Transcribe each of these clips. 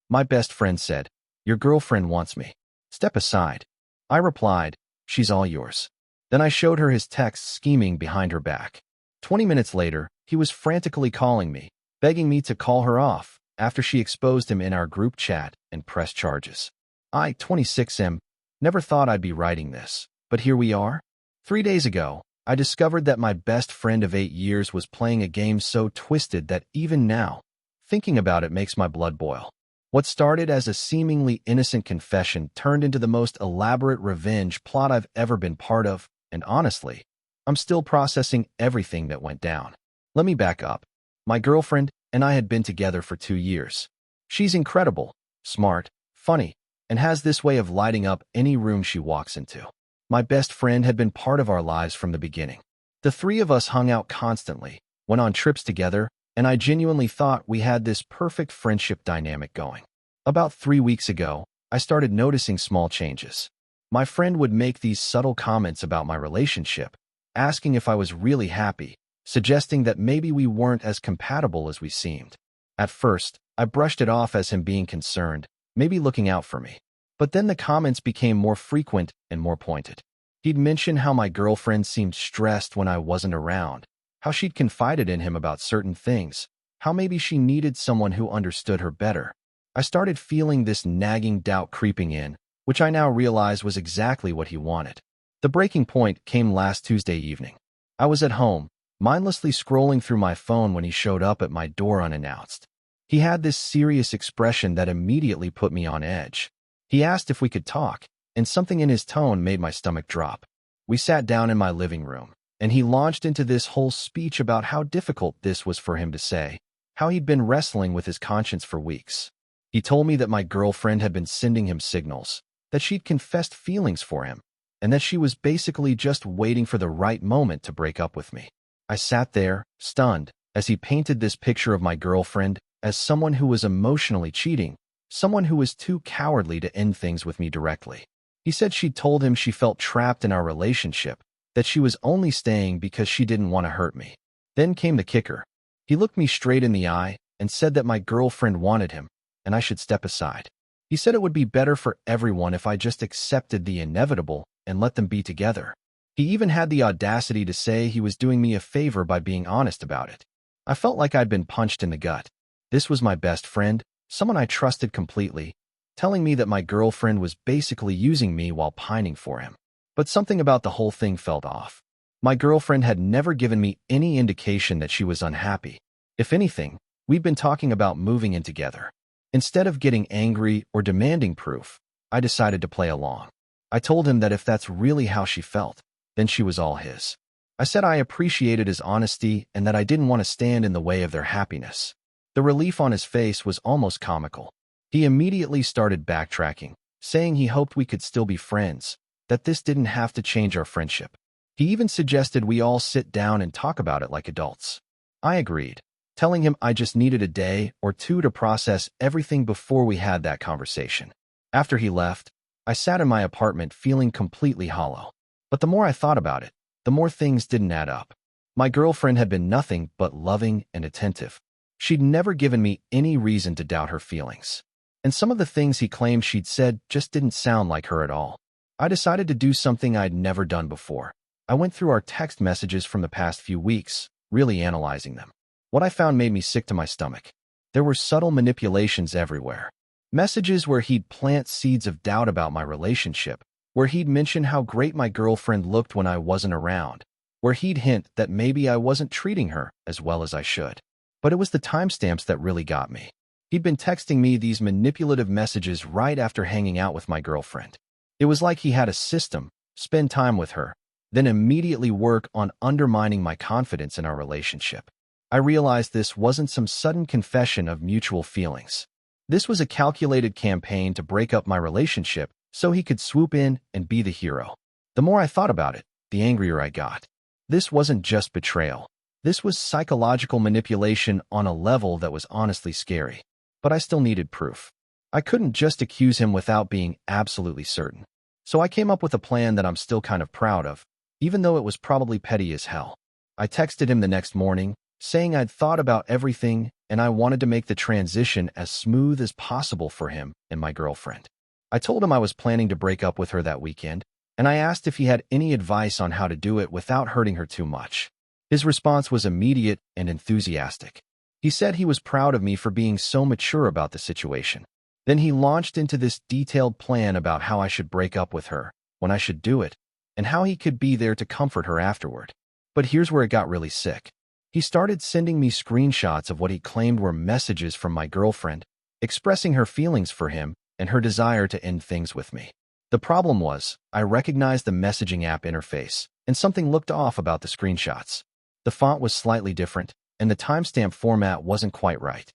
My best friend said, "Your girlfriend wants me. Step aside." I replied, "She's all yours." Then I showed her his texts scheming behind her back. 20 minutes later, he was frantically calling me, begging me to call her off after she exposed him in our group chat and pressed charges. I, 26M, never thought I'd be writing this, but here we are. 3 days ago, I discovered that my best friend of 8 years was playing a game so twisted that even now, thinking about it makes my blood boil. What started as a seemingly innocent confession turned into the most elaborate revenge plot I've ever been part of, and honestly, I'm still processing everything that went down. Let me back up. My girlfriend and I had been together for 2 years. She's incredible, smart, funny, and has this way of lighting up any room she walks into. My best friend had been part of our lives from the beginning. The three of us hung out constantly, went on trips together, and I genuinely thought we had this perfect friendship dynamic going. About 3 weeks ago, I started noticing small changes. My friend would make these subtle comments about my relationship, asking if I was really happy, suggesting that maybe we weren't as compatible as we seemed. At first, I brushed it off as him being concerned, maybe looking out for me. But then the comments became more frequent and more pointed. He'd mention how my girlfriend seemed stressed when I wasn't around, how she'd confided in him about certain things, how maybe she needed someone who understood her better. I started feeling this nagging doubt creeping in, which I now realize was exactly what he wanted. The breaking point came last Tuesday evening. I was at home, mindlessly scrolling through my phone when he showed up at my door unannounced. He had this serious expression that immediately put me on edge. He asked if we could talk, and something in his tone made my stomach drop. We sat down in my living room, and he launched into this whole speech about how difficult this was for him to say, how he'd been wrestling with his conscience for weeks. He told me that my girlfriend had been sending him signals, that she'd confessed feelings for him, and that she was basically just waiting for the right moment to break up with me. I sat there, stunned, as he painted this picture of my girlfriend as someone who was emotionally cheating, someone who was too cowardly to end things with me directly. He said she'd told him she felt trapped in our relationship, that she was only staying because she didn't want to hurt me. Then came the kicker. He looked me straight in the eye and said that my girlfriend wanted him, and I should step aside. He said it would be better for everyone if I just accepted the inevitable and let them be together. He even had the audacity to say he was doing me a favor by being honest about it. I felt like I'd been punched in the gut. This was my best friend, someone I trusted completely, telling me that my girlfriend was basically using me while pining for him. But something about the whole thing felt off. My girlfriend had never given me any indication that she was unhappy. If anything, we'd been talking about moving in together. Instead of getting angry or demanding proof, I decided to play along. I told him that if that's really how she felt, then she was all his. I said I appreciated his honesty and that I didn't want to stand in the way of their happiness. The relief on his face was almost comical. He immediately started backtracking, saying he hoped we could still be friends, that this didn't have to change our friendship. He even suggested we all sit down and talk about it like adults. I agreed, telling him I just needed a day or two to process everything before we had that conversation. After he left, I sat in my apartment feeling completely hollow. But the more I thought about it, the more things didn't add up. My girlfriend had been nothing but loving and attentive. She'd never given me any reason to doubt her feelings. And some of the things he claimed she'd said just didn't sound like her at all. I decided to do something I'd never done before. I went through our text messages from the past few weeks, really analyzing them. What I found made me sick to my stomach. There were subtle manipulations everywhere. Messages where he'd plant seeds of doubt about my relationship, where he'd mention how great my girlfriend looked when I wasn't around, where he'd hint that maybe I wasn't treating her as well as I should. But it was the timestamps that really got me. He'd been texting me these manipulative messages right after hanging out with my girlfriend. It was like he had a system, spend time with her, then immediately work on undermining my confidence in our relationship. I realized this wasn't some sudden confession of mutual feelings. This was a calculated campaign to break up my relationship so he could swoop in and be the hero. The more I thought about it, the angrier I got. This wasn't just betrayal. This was psychological manipulation on a level that was honestly scary. But I still needed proof. I couldn't just accuse him without being absolutely certain. So I came up with a plan that I'm still kind of proud of, even though it was probably petty as hell. I texted him the next morning, saying I'd thought about everything and I wanted to make the transition as smooth as possible for him and my girlfriend. I told him I was planning to break up with her that weekend, and I asked if he had any advice on how to do it without hurting her too much. His response was immediate and enthusiastic. He said he was proud of me for being so mature about the situation. Then he launched into this detailed plan about how I should break up with her, when I should do it, and how he could be there to comfort her afterward. But here's where it got really sick. He started sending me screenshots of what he claimed were messages from my girlfriend, expressing her feelings for him and her desire to end things with me. The problem was, I recognized the messaging app interface, and something looked off about the screenshots. The font was slightly different, and the timestamp format wasn't quite right.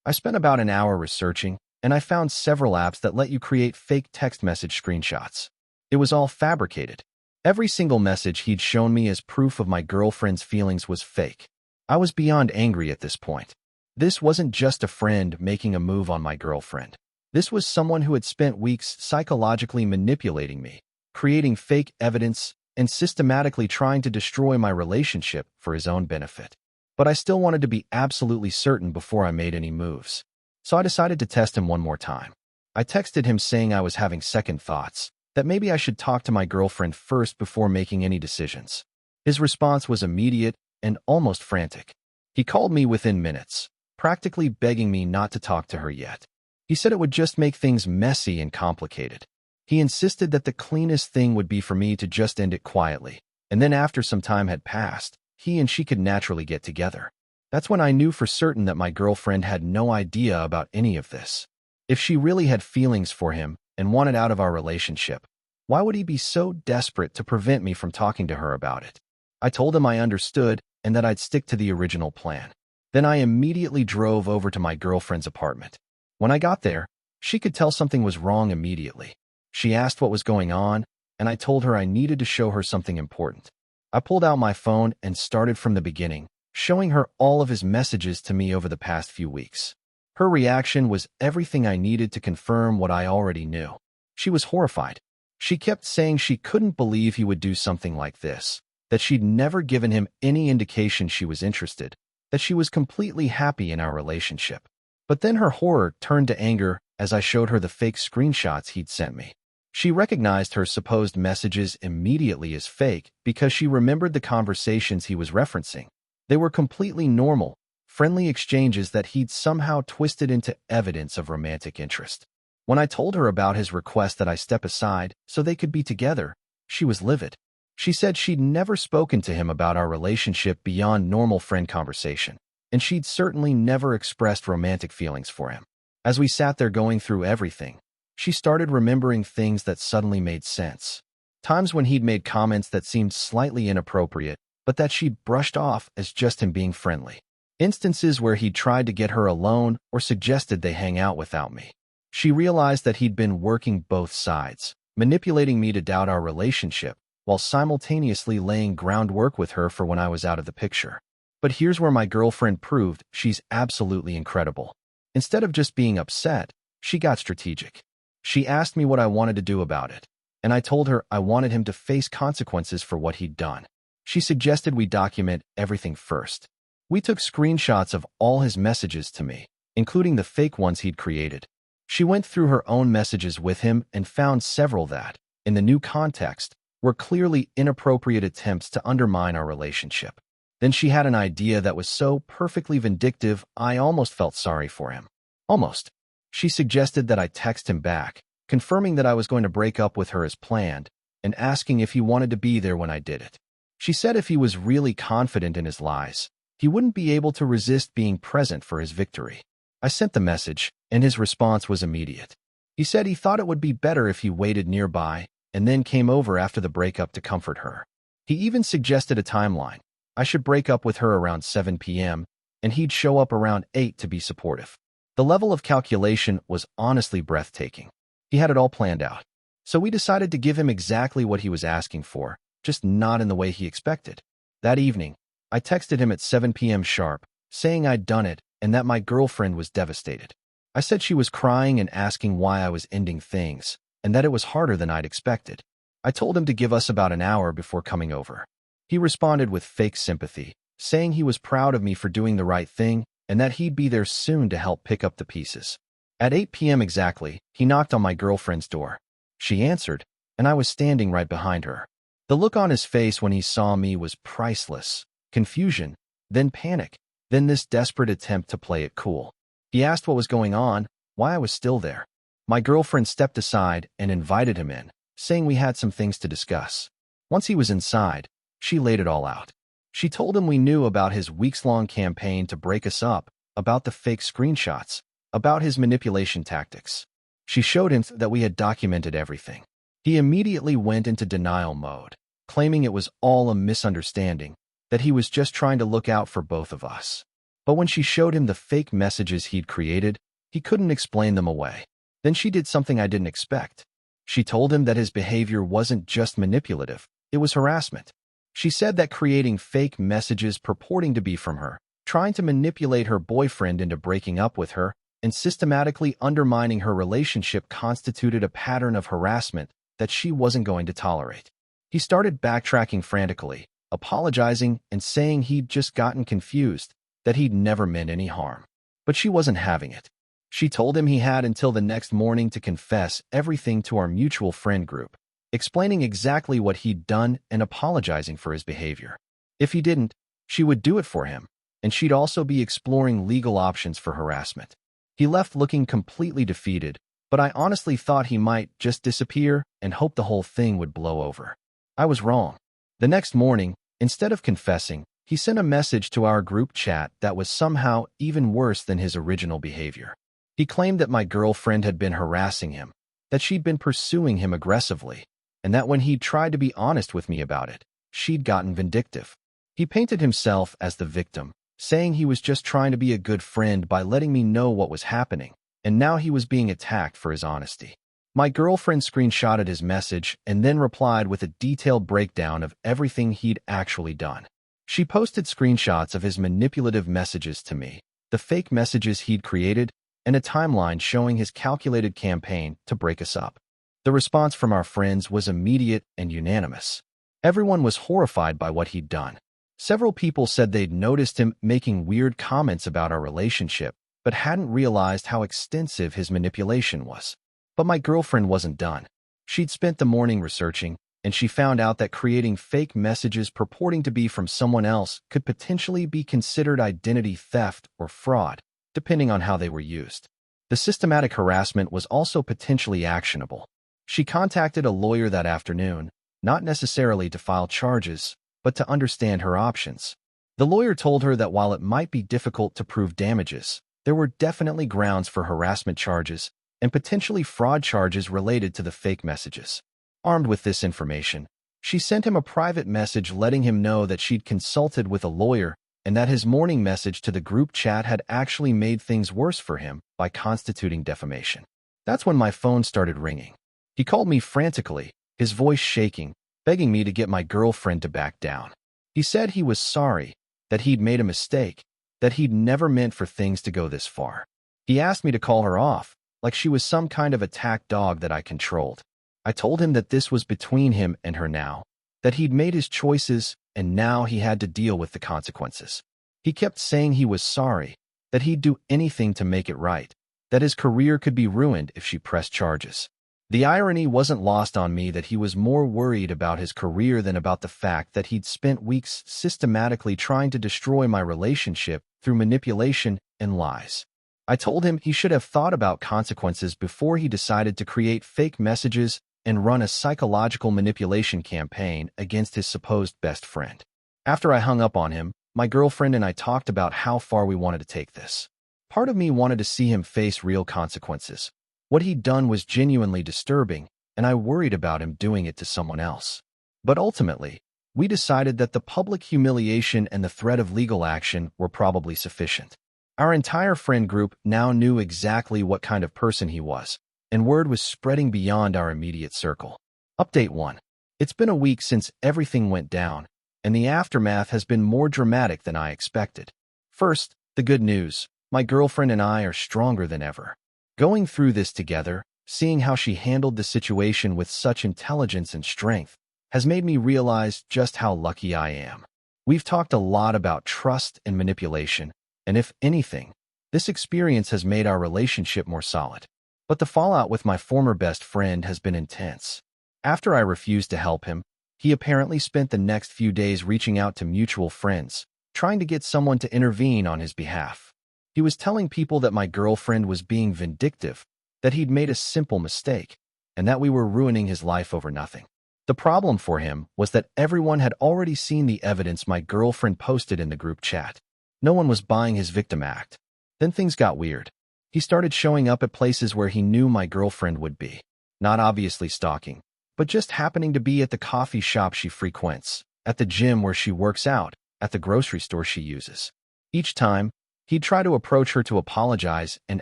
I spent about an hour researching, and I found several apps that let you create fake text message screenshots. It was all fabricated. Every single message he'd shown me as proof of my girlfriend's feelings was fake. I was beyond angry at this point. This wasn't just a friend making a move on my girlfriend. This was someone who had spent weeks psychologically manipulating me, creating fake evidence, and systematically trying to destroy my relationship for his own benefit. But I still wanted to be absolutely certain before I made any moves. So I decided to test him one more time. I texted him saying I was having second thoughts, that maybe I should talk to my girlfriend first before making any decisions. His response was immediate and almost frantic. He called me within minutes, practically begging me not to talk to her yet. He said it would just make things messy and complicated. He insisted that the cleanest thing would be for me to just end it quietly, and then after some time had passed, he and she could naturally get together. That's when I knew for certain that my girlfriend had no idea about any of this. If she really had feelings for him and wanted out of our relationship, why would he be so desperate to prevent me from talking to her about it? I told him I understood and that I'd stick to the original plan. Then I immediately drove over to my girlfriend's apartment. When I got there, she could tell something was wrong immediately. She asked what was going on, and I told her I needed to show her something important. I pulled out my phone and started from the beginning, showing her all of his messages to me over the past few weeks. Her reaction was everything I needed to confirm what I already knew. She was horrified. She kept saying she couldn't believe he would do something like this, that she'd never given him any indication she was interested, that she was completely happy in our relationship. But then her horror turned to anger as I showed her the fake screenshots he'd sent me. She recognized her supposed messages immediately as fake because she remembered the conversations he was referencing. They were completely normal, friendly exchanges that he'd somehow twisted into evidence of romantic interest. When I told her about his request that I step aside so they could be together, she was livid. She said she'd never spoken to him about our relationship beyond normal friend conversation, and she'd certainly never expressed romantic feelings for him. As we sat there going through everything, she started remembering things that suddenly made sense. Times when he'd made comments that seemed slightly inappropriate, but that she'd brushed off as just him being friendly. Instances where he'd tried to get her alone or suggested they hang out without me. She realized that he'd been working both sides, manipulating me to doubt our relationship, while simultaneously laying groundwork with her for when I was out of the picture. But here's where my girlfriend proved she's absolutely incredible. Instead of just being upset, she got strategic. She asked me what I wanted to do about it, and I told her I wanted him to face consequences for what he'd done. She suggested we document everything first. We took screenshots of all his messages to me, including the fake ones he'd created. She went through her own messages with him and found several that, in the new context, were clearly inappropriate attempts to undermine our relationship. Then she had an idea that was so perfectly vindictive I almost felt sorry for him. Almost. She suggested that I text him back, confirming that I was going to break up with her as planned, and asking if he wanted to be there when I did it. She said if he was really confident in his lies, he wouldn't be able to resist being present for his victory. I sent the message, and his response was immediate. He said he thought it would be better if he waited nearby and then came over after the breakup to comfort her. He even suggested a timeline. I should break up with her around 7 p.m., and he'd show up around 8 to be supportive. The level of calculation was honestly breathtaking. He had it all planned out. So we decided to give him exactly what he was asking for, just not in the way he expected. That evening, I texted him at 7 p.m. sharp, saying I'd done it and that my girlfriend was devastated. I said she was crying and asking why I was ending things, and that it was harder than I'd expected. I told him to give us about an hour before coming over. He responded with fake sympathy, saying he was proud of me for doing the right thing and that he'd be there soon to help pick up the pieces. At 8 p.m. exactly, he knocked on my girlfriend's door. She answered, and I was standing right behind her. The look on his face when he saw me was priceless. Confusion, then panic, then this desperate attempt to play it cool. He asked what was going on, why I was still there. My girlfriend stepped aside and invited him in, saying we had some things to discuss. Once he was inside, she laid it all out. She told him we knew about his weeks-long campaign to break us up, about the fake screenshots, about his manipulation tactics. She showed him that we had documented everything. He immediately went into denial mode, claiming it was all a misunderstanding, that he was just trying to look out for both of us. But when she showed him the fake messages he'd created, he couldn't explain them away. Then she did something I didn't expect. She told him that his behavior wasn't just manipulative, it was harassment. She said that creating fake messages purporting to be from her, trying to manipulate her boyfriend into breaking up with her, and systematically undermining her relationship constituted a pattern of harassment that she wasn't going to tolerate. He started backtracking frantically, apologizing and saying he'd just gotten confused, that he'd never meant any harm. But she wasn't having it. She told him he had until the next morning to confess everything to our mutual friend group, explaining exactly what he'd done and apologizing for his behavior. If he didn't, she would do it for him, and she'd also be exploring legal options for harassment. He left looking completely defeated, but I honestly thought he might just disappear and hope the whole thing would blow over. I was wrong. The next morning, instead of confessing, he sent a message to our group chat that was somehow even worse than his original behavior. He claimed that my girlfriend had been harassing him, that she'd been pursuing him aggressively, and that when he'd tried to be honest with me about it, she'd gotten vindictive. He painted himself as the victim, saying he was just trying to be a good friend by letting me know what was happening, and now he was being attacked for his honesty. My girlfriend screenshotted his message and then replied with a detailed breakdown of everything he'd actually done. She posted screenshots of his manipulative messages to me, the fake messages he'd created, and a timeline showing his calculated campaign to break us up. The response from our friends was immediate and unanimous. Everyone was horrified by what he'd done. Several people said they'd noticed him making weird comments about our relationship, but hadn't realized how extensive his manipulation was. But my girlfriend wasn't done. She'd spent the morning researching, and she found out that creating fake messages purporting to be from someone else could potentially be considered identity theft or fraud, depending on how they were used. The systematic harassment was also potentially actionable. She contacted a lawyer that afternoon, not necessarily to file charges, but to understand her options. The lawyer told her that while it might be difficult to prove damages, there were definitely grounds for harassment charges and potentially fraud charges related to the fake messages. Armed with this information, she sent him a private message letting him know that she'd consulted with a lawyer and that his morning message to the group chat had actually made things worse for him by constituting defamation. That's when my phone started ringing. He called me frantically, his voice shaking, begging me to get my girlfriend to back down. He said he was sorry, that he'd made a mistake, that he'd never meant for things to go this far. He asked me to call her off, like she was some kind of attack dog that I controlled. I told him that this was between him and her now, that he'd made his choices and now he had to deal with the consequences. He kept saying he was sorry, that he'd do anything to make it right, that his career could be ruined if she pressed charges. The irony wasn't lost on me that he was more worried about his career than about the fact that he'd spent weeks systematically trying to destroy my relationship through manipulation and lies. I told him he should have thought about consequences before he decided to create fake messages and run a psychological manipulation campaign against his supposed best friend. After I hung up on him, my girlfriend and I talked about how far we wanted to take this. Part of me wanted to see him face real consequences. What he'd done was genuinely disturbing, and I worried about him doing it to someone else. But ultimately, we decided that the public humiliation and the threat of legal action were probably sufficient. Our entire friend group now knew exactly what kind of person he was, and word was spreading beyond our immediate circle. Update 1. It's been a week since everything went down, and the aftermath has been more dramatic than I expected. First, the good news. My girlfriend and I are stronger than ever. Going through this together, seeing how she handled the situation with such intelligence and strength, has made me realize just how lucky I am. We've talked a lot about trust and manipulation, And if anything, this experience has made our relationship more solid. But the fallout with my former best friend has been intense. After I refused to help him, he apparently spent the next few days reaching out to mutual friends, trying to get someone to intervene on his behalf. He was telling people that my girlfriend was being vindictive, that he'd made a simple mistake, and that we were ruining his life over nothing. The problem for him was that everyone had already seen the evidence my girlfriend posted in the group chat. No one was buying his victim act. Then things got weird. He started showing up at places where he knew my girlfriend would be. Not obviously stalking, but just happening to be at the coffee shop she frequents, at the gym where she works out, at the grocery store she uses. Each time, he'd try to approach her to apologize and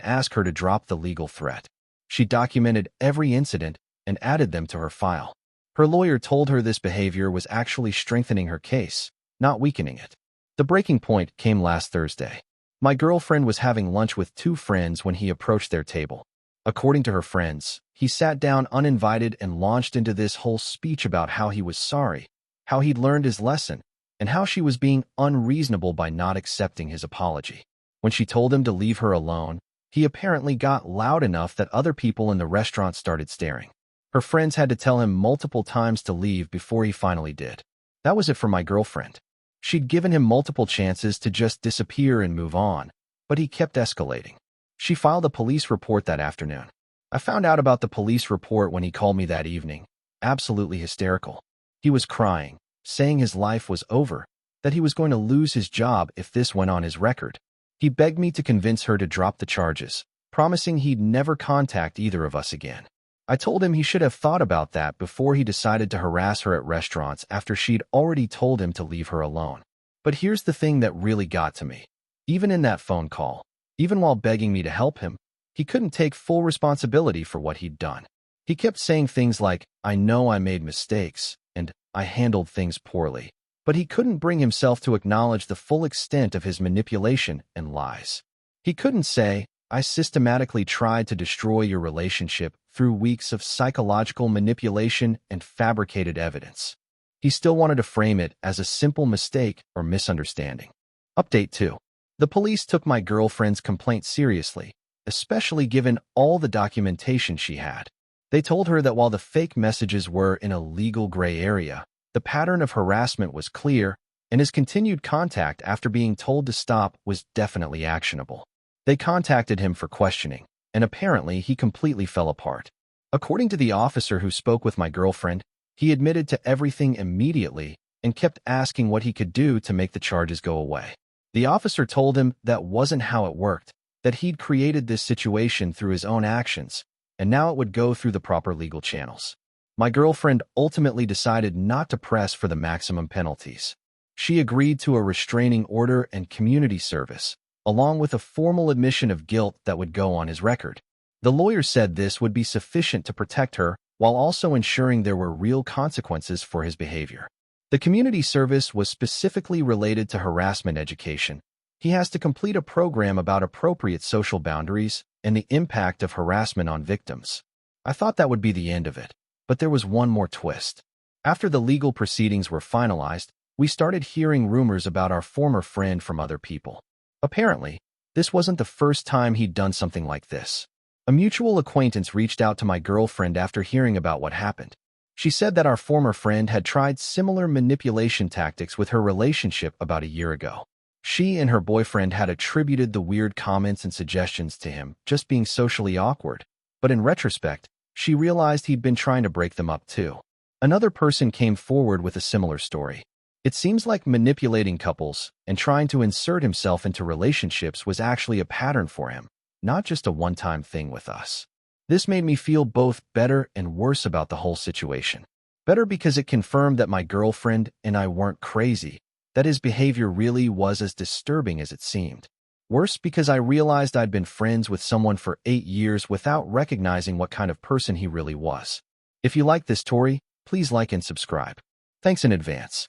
ask her to drop the legal threat. She documented every incident and added them to her file. Her lawyer told her this behavior was actually strengthening her case, not weakening it. The breaking point came last Thursday. My girlfriend was having lunch with two friends when he approached their table. According to her friends, he sat down uninvited and launched into this whole speech about how he was sorry, how he'd learned his lesson, and how she was being unreasonable by not accepting his apology. When she told him to leave her alone, he apparently got loud enough that other people in the restaurant started staring. Her friends had to tell him multiple times to leave before he finally did. That was it for my girlfriend. She'd given him multiple chances to just disappear and move on, but he kept escalating. She filed a police report that afternoon. I found out about the police report when he called me that evening, absolutely hysterical. He was crying, saying his life was over, that he was going to lose his job if this went on his record. He begged me to convince her to drop the charges, promising he'd never contact either of us again. I told him he should have thought about that before he decided to harass her at restaurants after she'd already told him to leave her alone. But here's the thing that really got to me. Even in that phone call, even while begging me to help him, he couldn't take full responsibility for what he'd done. He kept saying things like, "I know I made mistakes," and "I handled things poorly." But he couldn't bring himself to acknowledge the full extent of his manipulation and lies. He couldn't say, "I systematically tried to destroy your relationship through weeks of psychological manipulation and fabricated evidence." He still wanted to frame it as a simple mistake or misunderstanding. Update 2. The police took my girlfriend's complaint seriously, especially given all the documentation she had. They told her that while the fake messages were in a legal gray area, the pattern of harassment was clear, and his continued contact after being told to stop was definitely actionable. They contacted him for questioning, and apparently he completely fell apart. According to the officer who spoke with my girlfriend, he admitted to everything immediately and kept asking what he could do to make the charges go away. The officer told him that wasn't how it worked, that he'd created this situation through his own actions, and now it would go through the proper legal channels. My girlfriend ultimately decided not to press for the maximum penalties. She agreed to a restraining order and community service, along with a formal admission of guilt that would go on his record. The lawyer said this would be sufficient to protect her while also ensuring there were real consequences for his behavior. The community service was specifically related to harassment education. He has to complete a program about appropriate social boundaries and the impact of harassment on victims. I thought that would be the end of it, but there was one more twist. After the legal proceedings were finalized, we started hearing rumors about our former friend from other people. Apparently, this wasn't the first time he'd done something like this. A mutual acquaintance reached out to my girlfriend after hearing about what happened. She said that our former friend had tried similar manipulation tactics with her relationship about a year ago. She and her boyfriend had attributed the weird comments and suggestions to him just being socially awkward, but in retrospect, she realized he'd been trying to break them up too. Another person came forward with a similar story. It seems like manipulating couples and trying to insert himself into relationships was actually a pattern for him, not just a one-time thing with us. This made me feel both better and worse about the whole situation. Better because it confirmed that my girlfriend and I weren't crazy, that his behavior really was as disturbing as it seemed. Worse because I realized I'd been friends with someone for 8 years without recognizing what kind of person he really was. If you like this story, please like and subscribe. Thanks in advance.